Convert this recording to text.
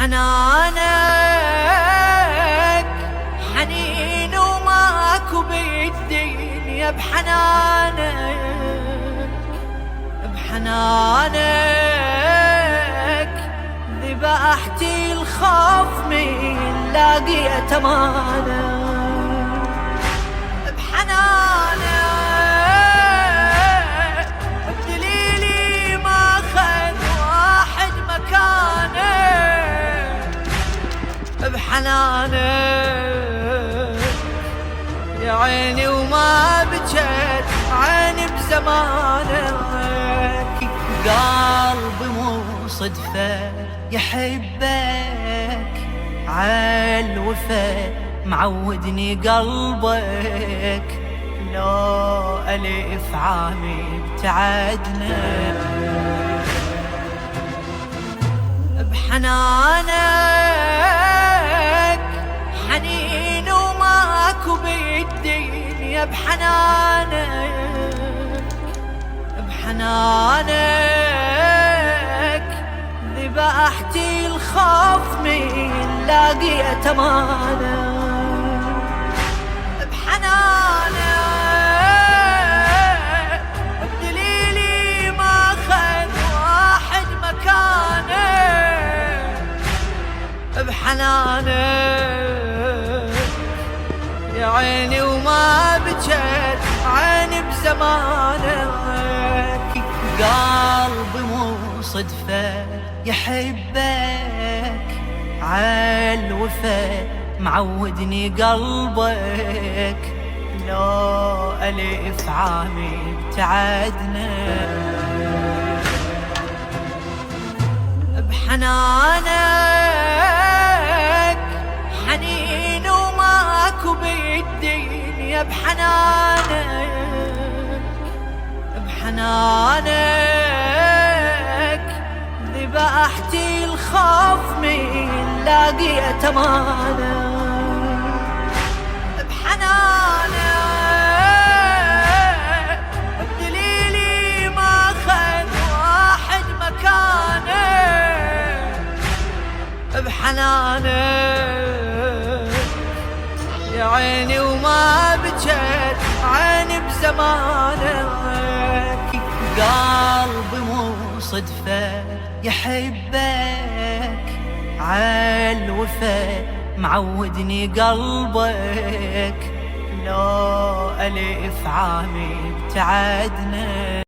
بحنانك حنين وماكو بالدنيا، بحنانك ذبحتي الخوف من لاقيت امانك، بحنانك الدليلي ما خذ واحد مكانك، بحنانك يا عيني وما بجت عيني بزمانك، قلبي مو صدفة يحبك عالوفا معودني قلبك، لو ألف عامي ابتعدنا، بحنانك حنين وماكو بالدنيا، بحنانك ذبحتي الخوف من لاقيت امانك، بحنانك الدليلي ما خذ واحد مكانك، بحنانك يا عيني وما بجت عيني بزمانك، قلبي مو صدفة يحبك عالوفا معودني قلبك، لو ألف عامي ابتعدنا، بحنانك حنين وماكو بالدنيا، بحنانك ذبحتي الخوف من لاقيت امانك، بحنانك الدليلي ما خذ واحد مكانك، بحنانك يا عيني وما بجت عيني بزمانك، قلبي مو صدفة يحبك عالوفا معودني قلبك، لو ألف عامي ابتعدنا.